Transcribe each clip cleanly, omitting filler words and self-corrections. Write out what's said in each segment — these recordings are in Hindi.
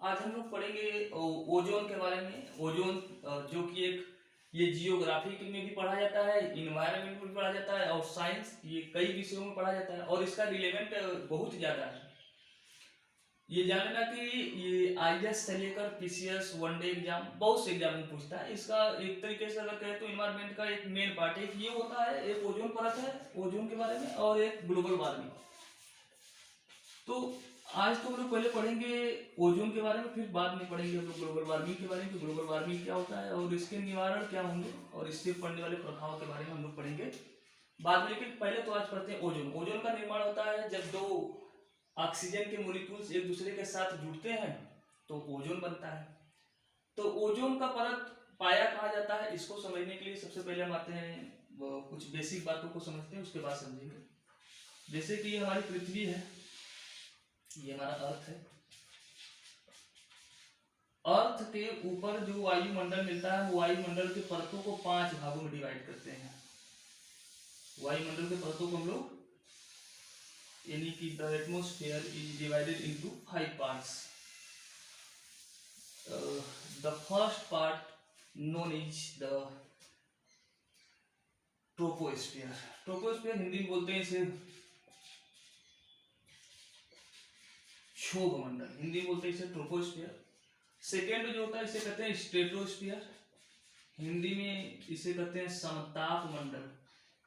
आज हम लोग पढ़ेंगे ओजोन के बारे में। ओजोन जो कि एक ये जियोग्राफी में भी पढ़ा जाता है, इन्वायरमेंट में भी पढ़ा जाता है और साइंस, ये कई विषयों में पढ़ा जाता है और इसका रिलेवेंट बहुत ज़्यादा है। ये जानना कि ये आईएएस से लेकर पीसीएस, वनडे एग्जाम, बहुत से एग्जाम में पूछता है। इसका एक तरीके से अगर कहें तो इन्वायरमेंट का एक मेन पार्ट एक ये होता है, एक ओजोन परत है ओजोन के बारे में, और एक ग्लोबल वार्मिंग। तो आज तो हम लोग पहले पढ़ेंगे ओजोन के बारे में, फिर बाद में पढ़ेंगे हम लोग ग्लोबल वार्मिंग के बारे में कि ग्लोबल वार्मिंग क्या होता है और इसके निवारण क्या होंगे और इससे पड़ने वाले प्रभाव के बारे में हम लोग पढ़ेंगे बाद में। लेकिन पहले तो आज पढ़ते हैं ओजोन। ओजोन का निर्माण होता है जब दो ऑक्सीजन के मॉलिक्यूल्स एक दूसरे के साथ जुड़ते हैं तो ओजोन बनता है। तो ओजोन का परत पाया कहा जाता है, इसको समझने के लिए सबसे पहले हम आते हैं कुछ बेसिक बातों को समझते हैं, उसके बाद समझेंगे। जैसे कि ये हमारी पृथ्वी है, ये हमारा अर्थ है। अर्थ के ऊपर जो वायुमंडल मिलता है वो वायुमंडल के परतों को 5 भागों में डिवाइड करते हैं। वायुमंडल के परतों को हम लोग यानी कि the atmosphere is divided into 5 parts. The first part known is the troposphere. Troposphere Hindi में बोलते हैं इसे क्षोभ मंडल, हिंदी में बोलते हैं इसे ट्रोपोस्फेयर। सेकेंड जो होता है इसे कहते हैं स्ट्रेटोस्फीयर, हिंदी में इसे कहते हैं समताप मंडल।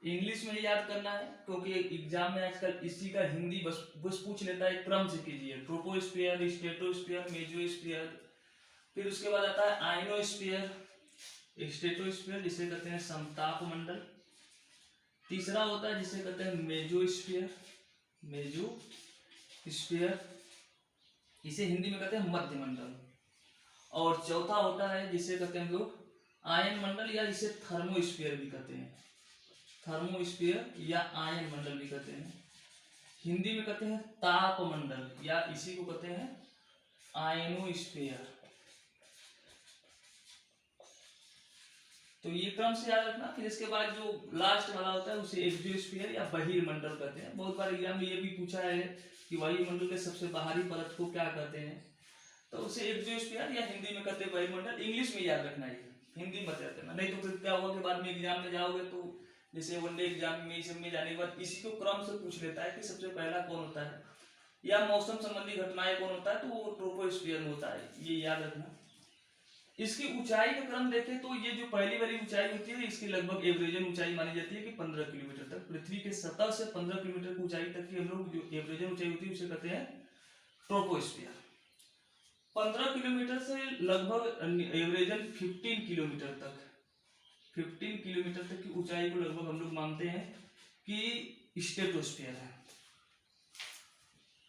इंग्लिश में याद करना है क्योंकि एग्जाम में आजकल इसी का हिंदी बस पूछ लेता है, क्रम से कीजिए। ट्रोपोस्फीयर, स्ट्रेटोस्फीयर, मेसोस्फीयर, फिर उसके बाद आता है आयनोस्फीयर, स्ट्रेटोस्फीयर जिसे कहते हैं समताप मंडल। तीसरा होता है जिसे कहते हैं मेसोस्फीयर, मेसोस्फीयर इसे हिंदी में कहते हैं मध्य मंडल। और चौथा होता है जिसे कहते हैं हम लोग आयन मंडल या इसे थर्मोस्फीयर भी कहते हैं, थर्मोस्फीयर या आयन मंडल भी कहते हैं। हिंदी में कहते हैं ताप मंडल या इसी को कहते हैं आयनोस्फीयर। तो ये क्रम से याद रखना। फिर इसके बाद जो लास्ट वाला होता है उसे एक्सोस्फीयर या बहिर्मंडल कहते हैं। बहुत बार एग्जाम में ये भी पूछा है कि वायुमंडल के सबसे बाहरी परत को क्या कहते हैं, तो उसे एक्सोस्फीयर या हिंदी में कहते हैं वायुमंडल। इंग्लिश में याद रखना है, हिंदी मत याद करना, नहीं तो फिर क्या होगा कि बाद में एग्जाम में जाओगे तो जैसे वनडे एग्जाम में सब में जाने के बाद इसी को क्रम से पूछ लेता है कि सबसे पहला कौन होता है या मौसम संबंधी घटनाएं कौन होता है, तो वो ट्रोपोस्फीयर में होता है, ये याद रखना। इसकी ऊंचाई का क्रम देखें तो ये जो पहली वाली ऊंचाई होती है इसकी लगभग एवरेजन ऊंचाई मानी जाती है कि 15 किलोमीटर तक। पृथ्वी के सतह से 15 किलोमीटर की ऊंचाई तक की हम लोग जो एवरेजन ऊंचाई होती है उसे कहते हैं ट्रोपोस्फीयर। 15 किलोमीटर से लगभग एवरेजन 15 किलोमीटर तक, 15 किलोमीटर तक की ऊंचाई को लगभग हम लोग मानते हैं कि स्ट्रेटोस्फीयर है।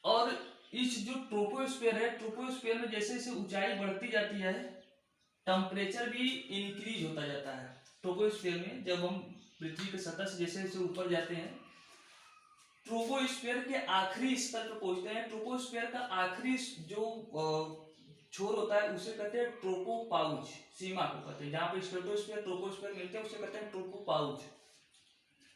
और इस जो ट्रोपोस्फीयर है, ट्रोपोस्फीयर में जैसे जैसे ऊंचाई बढ़ती जाती है टेम्परेचर भी इंक्रीज होता जाता है। ट्रोपोस्फीयर में जब हम पृथ्वी के सतह से जैसे जैसे ऊपर जाते हैं, ट्रोपोस्फीयर के आखिरी स्तर पर पहुंचते हैं। ट्रोपोस्फीयर का आखिरी जो छोर होता है उसे कहते हैं ट्रोपोपाउज, सीमा को कहते हैं। जहां पे स्ट्रेटोस्फीयर ट्रोपोस्फीयर मिलते हैं उसे कहते हैं ट्रोपोपाउज,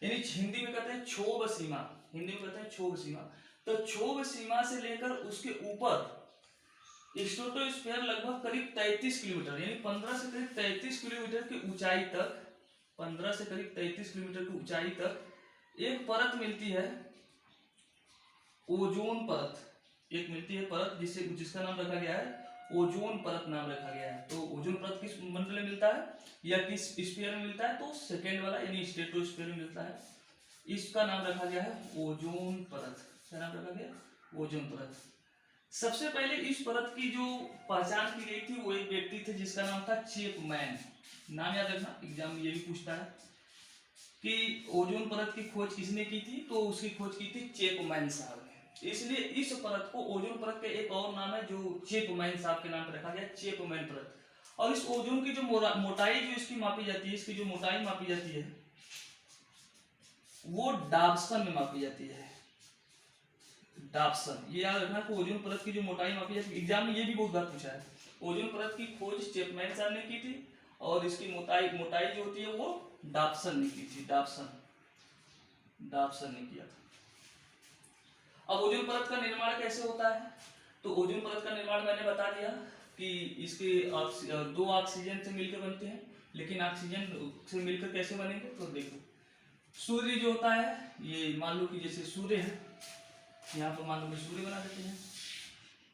यानी हिंदी में कहते हैं क्षोभ सीमा, हिंदी में कहते हैं क्षोभ सीमा। तो क्षोभ सीमा से लेकर उसके ऊपर स्ट्रेटोस्फीयर लगभग करीब 33 किलोमीटर यानी 15 से करीब 33 किलोमीटर की ऊंचाई तक, 15 से करीब 33 किलोमीटर की ऊंचाई तक एक परत मिलती है, ओजोन परत। एक मिलती है परत जिसका नाम रखा गया है ओजोन परत, नाम रखा गया है। तो ओजोन परत किस मंडल में मिलता है या किस स्फीयर में मिलता है, तो सेकेंड वाला यानी स्ट्रेटोस्फीयर में मिलता है। इसका नाम रखा गया है ओजोन परत। क्या नाम रखा गया? ओजोन परत। सबसे पहले इस परत की जो पहचान की गई थी वो एक व्यक्ति थे जिसका नाम था चैपमैन। नाम याद रखना, एग्जाम में ये भी पूछता है कि ओजोन परत की खोज किसने की थी, तो उसकी खोज की थी चैपमैन साहब ने। इसलिए इस परत को ओजोन परत का एक और नाम है जो चैपमैन साहब के नाम पर रखा गया, चैपमैन परत। और इस ओजोन की जो मोटाई जो इसकी मापी जाती है, इसकी जो मोटाई मापी जाती है वो डाब्सन में मापी जाती है। डाब्सन, ये याद रखना कि ओजोन परत की जो मोटाई मापी जाती है। एग्जाम में ये भी बहुत बार पूछा है। ओजोन परत की खोज चैपमैन साहब ने की थी और इसकी मोटाई जो होती है वो डाब्सन ने की थी, डाब्सन ने किया था। अब ओजोन परत का निर्माण कैसे होता है, तो ओजोन परत का निर्माण मैंने बता दिया कि इसके दो ऑक्सीजन से मिलकर बनते हैं, लेकिन ऑक्सीजन से मिलकर कैसे बनेंगे तो देखो, सूर्य जो होता है, ये मान लो कि जैसे सूर्य है, यहाँ पर मान लो कि सूर्य बना देते हैं।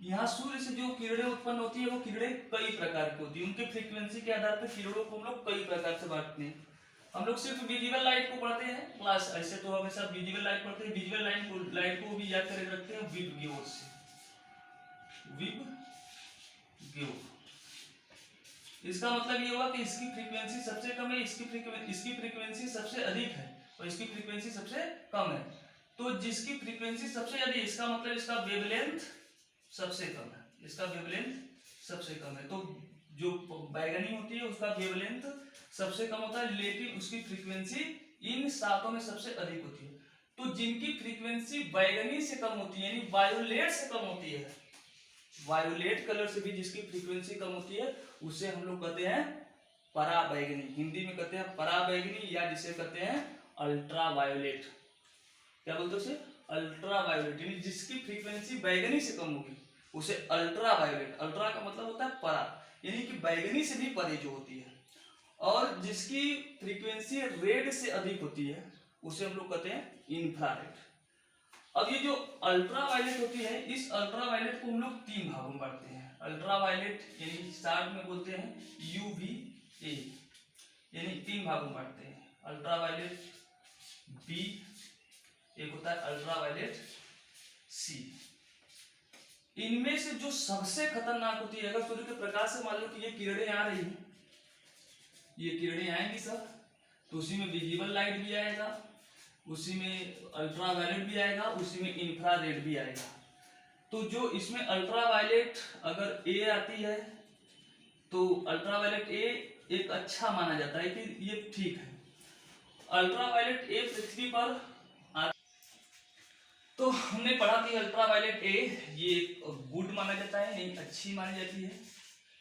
यहाँ सूर्य से जो किरणें उत्पन्न होती है वो किरणें कई प्रकार की होती है, उनके फ्रीक्वेंसी के आधार पर किरणों को हम लोग कई प्रकार से बांटते हैं। हम लोग सिर्फ विजिबल लाइट को पढ़ते हैं क्लास, ऐसे तो हमेशा विजिबल लाइट पढ़ते हैं, विजिबल लाइट को भी याद करके रखते हैं विब गियोर से, विब गियोर। इसका मतलब ये हुआ कि इसकी फ्रीक्वेंसी सबसे कम है, इसकी फ्रीक्वेंसी सबसे अधिक है और इसकी फ्रीक्वेंसी सबसे कम है। तो जिसकी फ्रीक्वेंसी सबसे अधिक, इसका मतलब इसका वेवलेंथ सबसे कम है, इसका वेवलेंथ सबसे कम है। तो जो बैगनी होती है उसका वेवलेंथ सबसे कम होता है, लेकिन उसकी फ्रीक्वेंसी इन सातों में सबसे अधिक होती है। तो जिनकी फ्रीक्वेंसी बैगनी से कम होती है, यानी वायोलेट से कम होती है, वायोलेट कलर से भी जिसकी फ्रीक्वेंसी कम होती है, उसे हम लोग कहते हैं पराबैंगनी। हिंदी में कहते हैं पराबैंगनी, या जिसे कहते हैं अल्ट्रा वायोलेट। क्या बोलते हैं उसे? Ultra violet. यानी जिसकी फ्रीक्वेंसी बैगनी से कम होगी उसे अल्ट्रा वायोलेट, अल्ट्रा का मतलब होता है परा, यानी कि बैगनी से भी परे जो होती है। और जिसकी फ्रीक्वेंसी रेड से अधिक होती है उसे हम लोग कहते हैं इंफ्रारेड। अब ये जो अल्ट्रा वायलेट होती है, इस अल्ट्रा वायलेट को हम लोग तीन भागों में बांटते हैं। अल्ट्रा वायलेट यानी शॉर्ट में बोलते हैं UVA, यानी तीन भागों में बांटते हैं। अल्ट्रा वायलेट बी, एक होता है अल्ट्रा वायलेट सी। इनमें से जो सबसे खतरनाक होती है, अगर सूर्य के प्रकाश से मान लो कि ये किरणें आ रही हैं, ये किरणें आएंगी सब, तो उसी में विजिबल लाइट भी आएगा, उसी में अल्ट्रा वायलेट भी आएगा, उसी में इंफ्रारेड भी आएगा। तो जो इसमें अल्ट्रा वायलेट अगर ए आती है तो अल्ट्रा वायलेट ए एक अच्छा माना जाता है कि ये ठीक है। अल्ट्रा वायलेट ए पृथ्वी पर तो हमने पढ़ा कि अल्ट्रा वायलेट ए ये गुड माना जाता है, नहीं अच्छी मानी जाती है।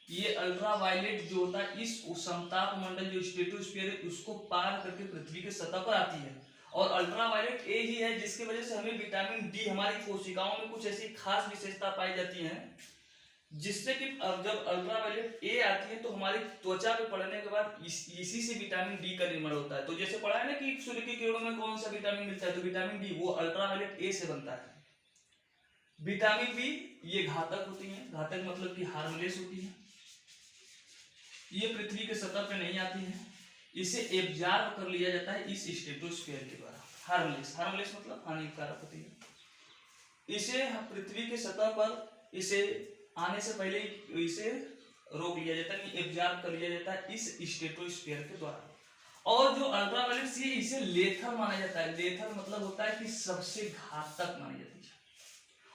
ये अल्ट्रा वायलेट जो होता है इस समताप मंडल जो स्ट्रेटोस्फीयर है उसको पार करके पृथ्वी के सतह पर आती है, और अल्ट्रा वायलेट ए ही है जिसकी वजह से हमें विटामिन डी, हमारी कोशिकाओं में कुछ ऐसी खास विशेषता पाई जाती है जिससे कि जब अल्ट्रा वायलेट ए आती है तो हमारी त्वचा पे पड़ने के बाद इसी से विटामिन डी का निर्माण होता है। तो जैसे पढ़ा है ना कि सूर्य की किरणों में कौन सा विटामिन मिलता है, तो विटामिन डी वो अल्ट्रा वायलेट ए से बनता है। विटामिन बी ये घातक होती है, घातक मतलब कि हार्मलेस होती है, ये पृथ्वी के सतह पे नहीं आती है, इसे एब्जॉर्ब कर लिया जाता है इस स्ट्रेटोस्फीयर के द्वारा। हार्मलेस, हार्मलेस मतलब हानिकारक होती है। इसे पृथ्वी के सतह पर इसे आने से पहले इसे रोक लिया जाता है, एब्जॉर्ब कर लिया जाता है इस स्ट्रेटोस्फीयर के द्वारा। और जो अल्ट्रा वायलेट सी इसे लेथल माना जाता है। लेथल मतलब होता है कि सबसे घातक मानी जाती है।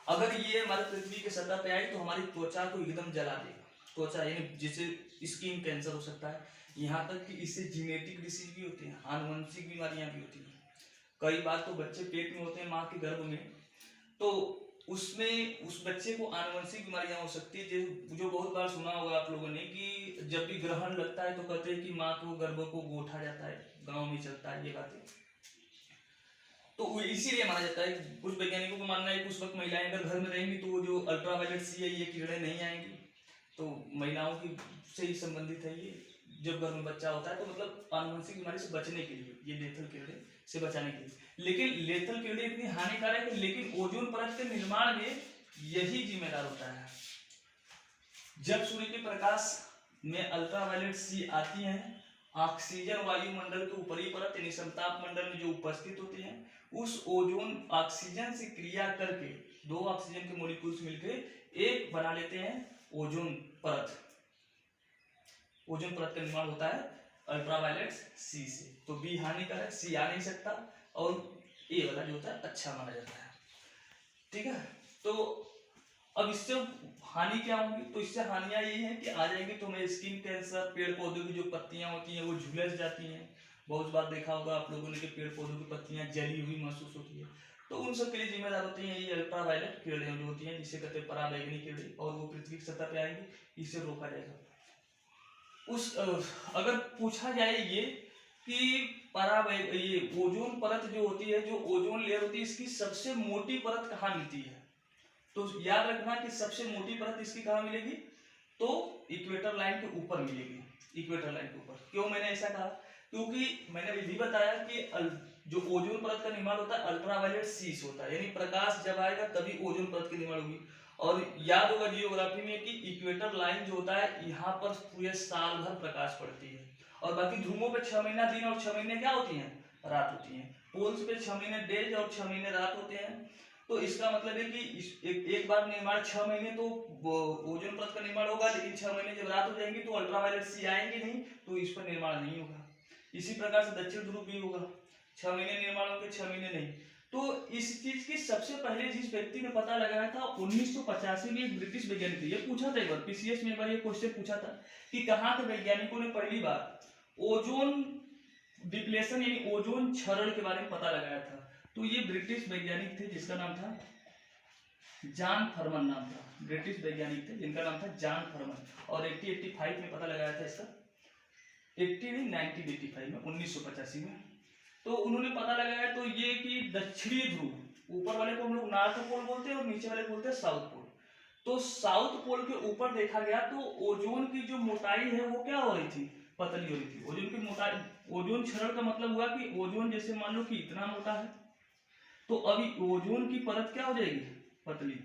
अगर ये हमारे पृथ्वी के सतह पे आई तो हमारी त्वचा को एकदम जला देगा। त्वचा यानी जिसे स्किन कैंसर हो सकता है, यहाँ तक कि इससे जेनेटिक डिसीज भी होती है, आनुवंशिक बीमारियां भी होती हैं। कई बार तो बच्चे पेट में होते हैं माँ के गर्भ में, तो उसमें उस बच्चे को आनुवंशिक बीमारियां हो सकती है। जो बहुत बार सुना होगा आप लोगों ने कि जब भी ग्रहण लगता है तो कहते हैं कि माँ को गर्भ को गोठा जाता है, गाँव में चलता है ये बातें। तो इसीलिए माना जाता है, कुछ वैज्ञानिकों को मानना है कि उस वक्त महिलाएं अगर घर में रहेंगी तो वो जो अल्ट्रा वायलेट सी है ये किरणें नहीं आएंगी, तो महिलाओं की से ही संबंधित है ये। जब घर में बच्चा होता है तो मतलब आनुवंशिक बीमारी से बचने के लिए, ये लेथल किरणें से बचाने के लिए। लेकिन लेथल किरणें इतनी हानिकारक है, लेकिन ओजोन परत के निर्माण में यही जिम्मेदार होता है। जब सूर्य के प्रकाश में अल्ट्रा वायलेट सी आती है, ऑक्सीजन वायुमंडल के ऊपरी परत यानी समताप मंडल में जो उपस्थित होती है, उस ओजोन ऑक्सीजन से क्रिया करके दो ऑक्सीजन के मॉलिक्यूल्स मिलकर एक बना लेते हैं ओजोन परत। ओजोन परत का निर्माण होता है अल्ट्रावायलेट सी से। तो बी हानिकारक, सी आ नहीं सकता, और ए वाला जो होता है अच्छा माना जाता है। ठीक है, तो अब इससे हानि क्या होगी, तो इससे हानियां ये है कि आ जाएगी तो हमें स्किन कैंसर, पेड़ पौधों की जो पत्तियां होती हैं वो झुलस जाती हैं। बहुत बार देखा होगा आप लोगों ने कि पेड़ पौधों की पत्तियां जली हुई महसूस होती है। तो उन सब के लिए जिम्मेदार होती हैं ये अल्ट्रावायलेट किरणें जो होती हैं, जिसे कहते हैं पराबैंगनी किरणें, और वो पृथ्वी की सतह पे आएंगी, इससे रोका जाएगा। अगर पूछा जाए ये कि ये ओजोन परत जो होती है, जो ओजोन लेयर होती है, इसकी सबसे मोटी परत कहाँ मिलती है, तो याद रखना कि सबसे मोटी परत इसकी कहाँ मिलेगी, तो इक्वेटर लाइन के ऊपर मिलेगी, इक्वेटर लाइन के ऊपर। क्यों मैंने ऐसा कहा, क्योंकि मैंने अभी भी बताया कि जो ओजोन परत का निर्माण होता है अल्ट्रावायलेट सीस होता है, यानी प्रकाश जब आएगा तभी ओजोन परत की निर्माण होगी। और याद होगा जियोग्राफी में कि इक्वेटर लाइन जो होता है यहाँ पर पूरे साल भर प्रकाश पड़ती है, और बाकी ध्रुवों पे 6 महीना दिन और 6 महीने क्या होती हैं, रात होती हैं। पोल्स पे 6 महीने डेज और 6 महीने रात होते हैं। तो इसका मतलब है कि एक बार निर्माण 6 महीने तो ओजोन परत का निर्माण होगा, लेकिन 6 महीने जब रात हो जाएंगी तो अल्ट्रावायलेट सी आएंगे नहीं, तो इस पर निर्माण नहीं होगा। इसी प्रकार से दक्षिण ध्रुव भी होगा, 6 महीने निर्माण होंगे, 6 महीने नहीं। तो इस चीज की सबसे पहले जिस व्यक्ति ने पता लगाया था 1985 में एक ब्रिटिश वैज्ञानिक थे। ये पूछा था एक बार पीसीएस में, एक बार ये क्वेश्चन पूछा था कि कहाँ के वैज्ञानिकों ने पहली बार ओजोन डिप्लेशन यानी ओजोन क्षरण के बारे में पता लगाया था। तो ये ब्रिटिश वैज्ञानिक थे जिसका नाम था जॉन फरमन नाम था, ब्रिटिश वैज्ञानिक थे जिनका नाम था जॉन फरमन, और 1885 में पता लगाया था इसका, 1985 में 1985 में। तो उन्होंने पता लगाया तो ये कि दक्षिणी ध्रुव, ऊपर वाले को हम लोग नॉर्थ पोल बोलते हैं और नीचे वाले को बोलते हैं साउथ पोल। तो साउथ पोल के ऊपर देखा गया तो ओजोन की जो मोटाई है वो क्या हो रही थी, पतली हो रही थी। ओजोन की मोटाई, ओजोन क्षरण का मतलब हुआ कि ओजोन जैसे मान लो कि इतना मोटा है, तो अभी ओजोन की परत क्या हो जाएगी, पतली,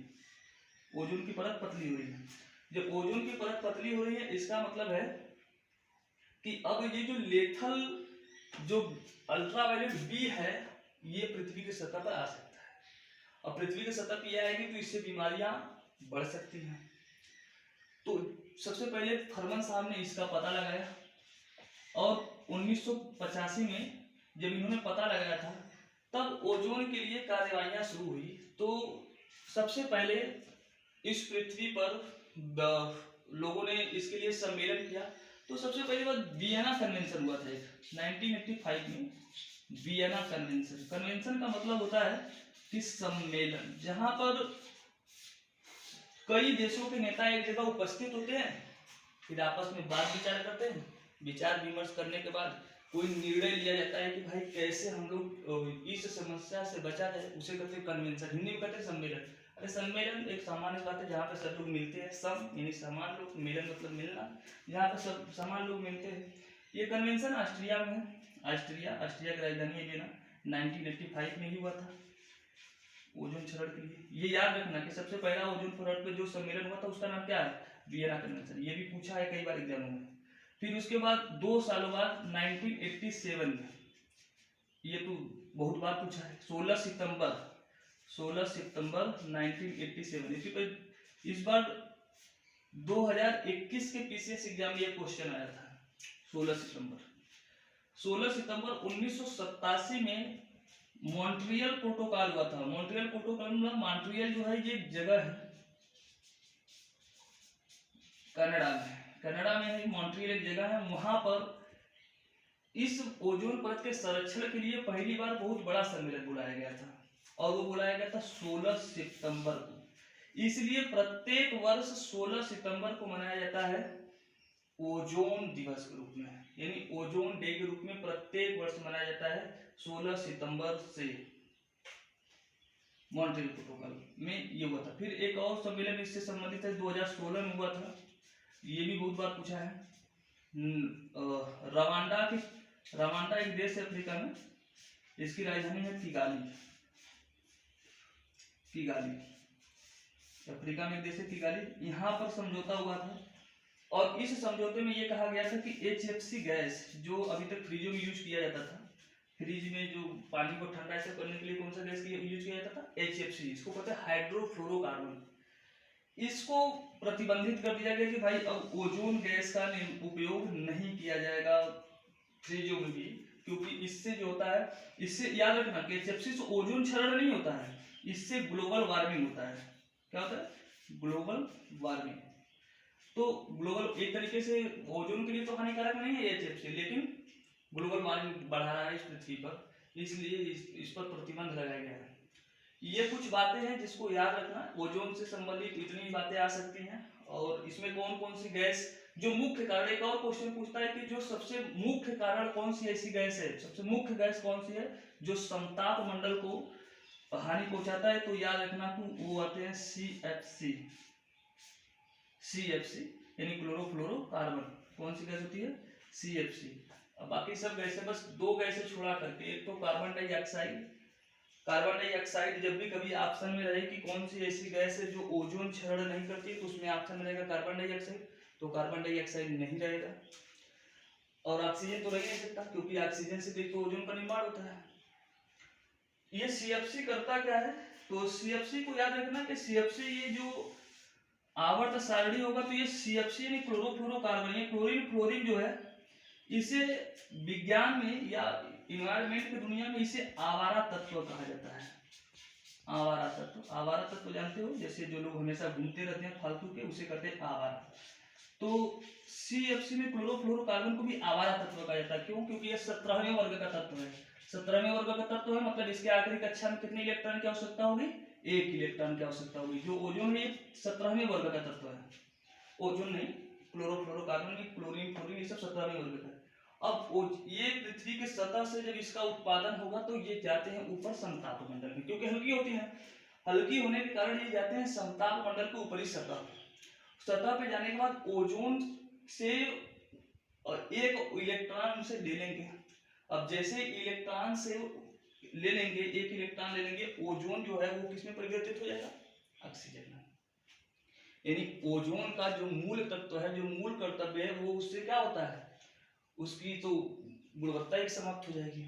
ओजोन की परत पतली हो रही है। जब ओजोन की परत पतली हो रही है इसका मतलब है कि अब ये जो लेथल जो अल्ट्रावायलेट बी है ये पृथ्वी की सतह पर आ सकता है, और पृथ्वी की सतह पर यह आएगी तो इससे बीमारियां बढ़ सकती हैं। तो सबसे पहले फरमन साहब ने इसका पता लगाया, और 1985 में जब इन्होंने पता लगाया था तब ओजोन के लिए कार्यवाहियां शुरू हुई। तो सबसे पहले इस पृथ्वी पर लोगों ने इसके लिए सम्मेलन किया। तो सबसे पहली बार वियना कन्वेंशन हुआ था एक 1985 में, वियना कन्वेंशन। कन्वेंशन का मतलब होता है कि सम्मेलन, जहां पर कई देशों के नेता एक जगह उपस्थित होते हैं, फिर आपस में बात विचार करते हैं, विचार विमर्श करने के बाद कोई निर्णय लिया जाता है कि भाई कैसे हम लोग इस समस्या से बचा जाए, उसे कहते हैं कन्वेंशन, हिंदी में कहते हैं सम्मेलन। अरे सम्मेलन एक सामान्य बात है जहाँ पे सब लोग मिलते हैं, सम यानी समान लोग, मिलन मतलब मिलना, जहाँ पे सब समान लोग मिलते हैं। ये कन्वेंशन ऑस्ट्रिया में है, ऑस्ट्रिया की राजधानी है वियना, 1985 में ही हुआ था ओजोन क्षरण के लिए। ये याद रखना कि सबसे पहला ओजोन परत पे जो सम्मेलन हुआ था उसका नाम क्या है, वियना कन्वेंशन। ये भी पूछा है कई बार एग्जामों में। फिर उसके बाद 2 सालों बाद 1987 में, ये तो बहुत बार पूछा है, 16 सितंबर 1987, इस बार 2021 के पीसीएस एग्जाम में ये क्वेश्चन आया था। 16 सितंबर 1987 में मॉन्ट्रियल प्रोटोकॉल हुआ था। मॉन्ट्रियल प्रोटोकॉल मतलब मॉन्ट्रियल जो है ये जगह है कनाडा में है, मॉन्ट्रियल एक जगह है। वहां पर इस ओजोन परत के संरक्षण के लिए पहली बार बहुत बड़ा सम्मेलन बुलाया गया था, और वो बुलाया गया था 16 सितंबर को। इसलिए प्रत्येक वर्ष 16 सितंबर को मनाया जाता है ओजोन दिवस के रूप में, यानी ओजोन डे के रूप में प्रत्येक वर्ष मनाया जाता है 16 सितंबर से। मॉन्ट्रियल प्रोटोकॉल में ये हुआ था। फिर एक और सम्मेलन इससे संबंधित है, 2016 में हुआ था, ये भी बहुत बार पूछा है। रवांडा एक देश है अफ्रीका में, इसकी राजधानी है किगाली, अफ्रीका में एक देश है किगाली। यहाँ पर समझौता हुआ था, और इस समझौते में ये कहा गया था कि HFC गैस जो अभी तक फ्रिजों में यूज किया जाता था, फ्रिज में जो पानी को ठंडा ऐसे करने के लिए कौन सा गैस यूज किया जाता था, HFC, इसको कहते हैं हाइड्रोफ्लोरोकार्बन। इसको प्रतिबंधित कर दिया गया कि भाई अब ओजोन गैस का उपयोग नहीं किया जाएगा फ्रिजों में भी, क्योंकि इससे जो होता है, इससे याद रखना कि HFC से ओजोन क्षरण नहीं होता है, इससे ग्लोबल वार्मिंग होता है। क्या होता है, ग्लोबल वार्मिंग। तो ग्लोबल एक तरीके से ओजोन के लिए तो हानिकारक नहीं है HFC, लेकिन ग्लोबल वार्मिंग बढ़ा रहा है इस पृथ्वी पर, इसलिए इस पर प्रतिबंध लगाया गया है। ये कुछ बातें हैं जिसको याद रखना, ओजोन से संबंधित इतनी बातें आ सकती हैं। और इसमें कौन कौन सी गैस जो मुख्य कारण, एक और क्वेश्चन पूछता है कि जो सबसे मुख्य कारण कौन सी ऐसी गैस है, सबसे मुख्य गैस कौन सी है जो समताप मंडल को हानि पहुंचाता है, तो याद रखना कि वो आते हैं CFC, CFC यानी क्लोरोफ्लोरोकार्बन। कौन सी गैस होती है? CFC। अब बाकी सब गैसें, बस दो गैसें छोड़ा करके, एक तो कार्बन डाइऑक्साइड। कार्बन डाइऑक्साइड जब भी कभी ऑप्शन में रहे कि कौन सी ऐसी गैस है जो ओजोन क्षरण नहीं करती, तो उसमें ऑप्शन में रहेगा कार्बन डाइऑक्साइड, तो कार्बन डाइऑक्साइड नहीं रहेगा। और ऑक्सीजन तो रह नहीं सकता, क्योंकि ऑक्सीजन से भी तो ओजोन का निर्माण होता है। ये CFC करता क्या है? तो CFC को याद रखना कि CFC ये जो आवर्त सारणी होगा, तो ये CFC यानी क्लोरोफ्लोरोकार्बन, ये क्लोरीन फ्लोरीन जो है, इसे विज्ञान में या इन्वायरमेंट की दुनिया में इसे आवारा तत्व कहा जाता है। आवारा तत्व, आवारा तत्व जानते हो, जैसे जो लोग हमेशा घूमते रहते हैं फालतू के, उसे कहते हैं आवारा। तो CFC में क्लोरोफ्लोरोकार्बन को भी आवारा तत्व कहा जाता है। क्यों? क्योंकि ये 17वें वर्ग का तत्व है। 17वें वर्ग का तत्व है, मतलब इसके आखिरी कक्षा में कितने इलेक्ट्रॉन की आवश्यकता होगी? 1 इलेक्ट्रॉन की आवश्यकता होगी। जो ओजोन है 17वें वर्ग का तत्व है, ओजोन नहीं, क्लोरोफ्लोरोकार्बन में क्लोरीन फ्लोरीन ये सब 17वें वर्ग का है। अब ये पृथ्वी के सतह से जब इसका उत्पादन होगा, तो ये जाते हैं ऊपर समताप मंडल में, क्योंकि हल्की होती है। हल्की होने के कारण ये जाते हैं समताप मंडल के ऊपरी सतह। सतह पे जाने के बाद ओजोन से एक इलेक्ट्रॉन उनसे ले लेंगे। अब जैसे इलेक्ट्रॉन से ले लेंगे, एक इलेक्ट्रॉन ले लेंगे, ओजोन जो है वो किसमें परिवर्तित हो जाएगा? ऑक्सीजन में। यानी ओजोन का जो मूल तत्व है, जो मूल कर्तव्य है, वो उससे क्या होता है? उसकी तो गुणवत्ता ही समाप्त हो जाएगी।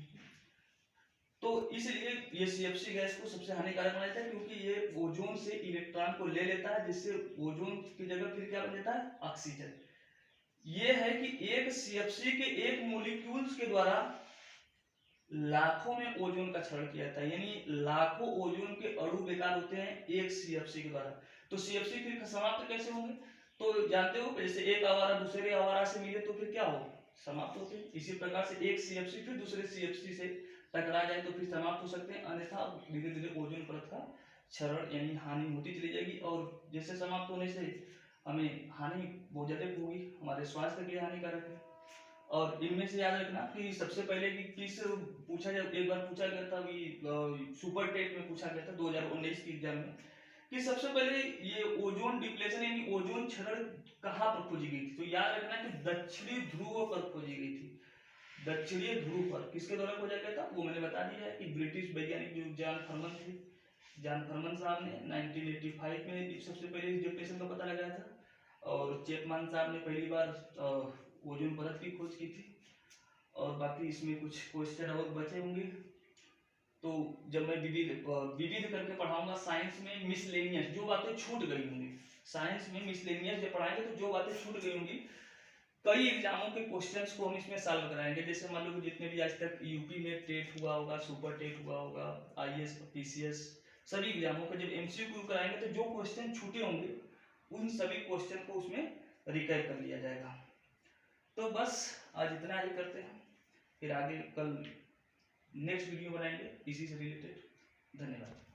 तो इसलिए ये CFC गैस को सबसे हानिकारक माना जाता है, क्योंकि ये ओजोन से इलेक्ट्रॉन को ले लेता है, जिससे ओजोन की जगह फिर क्या बन जाता है? ऑक्सीजन। ये है कि एक CFC के एक मोलिक्यूल्स के द्वारा लाखों में ओजोन का क्षरण किया जाता है, यानी लाखों ओजोन के अणु बेकार होते हैं एक CFC के द्वारा। तो CFC फिर समाप्त कैसे होंगे? तो जानते हो, जैसे एक आवारा दूसरे आवारा से मिले तो फिर क्या हो? समाप्त होते हैं। इसी प्रकार से एक CFC फिर दूसरे CFC से टकरा जाए तो फिर समाप्त हो सकते हैं, अन्यथा धीरे धीरे ओजोन परत का क्षरण यानी हानि होती चली जाएगी। और जैसे समाप्त होने से हमें हानि बहुत ज्यादा होगी, हमारे स्वास्थ्य के लिए हानिकारक है। और इनमें से याद रखना कि सबसे पहले कि किस पूछा जाए, एक बार पूछा गया था अभी सुपर टेट में पूछा गया था 2019 की एग्जाम में, कि सबसे पहले ये ओजोन डिप्लेशन यानी ओजोन क्षरण कहाँ पर खोजी गई थी? तो याद रखना कि दक्षिणी ध्रुव पर खोजी गई थी। दक्षिणी ध्रुव पर किसके द्वारा खोजा गया था? वो मैंने बता दिया है कि ब्रिटिश वैज्ञानिक जो जॉन फरमन थे, जॉन फरमन साहब ने 1985 में सबसे पहले इस डिप्लेशन का पता लगाया था। और चैपमैन साहब ने पहली बार ओजोन परत की खोज की थी। और बाकी इसमें कुछ क्वेश्चन और बचे होंगे, तो जब मैं विविध करके पढ़ाऊंगा साइंस में मिसलेनियस, जो बातें छूट गई होंगी साइंस में मिसलेनियस जब पढ़ाएंगे, तो जो बातें छूट गई होंगी कई एग्जामों के क्वेश्चंस को हम इसमें सॉल्व कराएंगे। जैसे मान लो जितने भी आज तक यूपी में टेट हुआ होगा, सुपर टेट हुआ होगा, IAS PCS, सभी एग्जामों का जब MCQ कराएंगे, तो जो क्वेश्चन छूटे होंगे उन सभी क्वेश्चन को उसमें रिकैप कर लिया जाएगा। तो बस आज इतना ही करते हैं, फिर आगे कल नेक्स्ट वीडियो बनाएंगे इसी से रिलेटेड। धन्यवाद।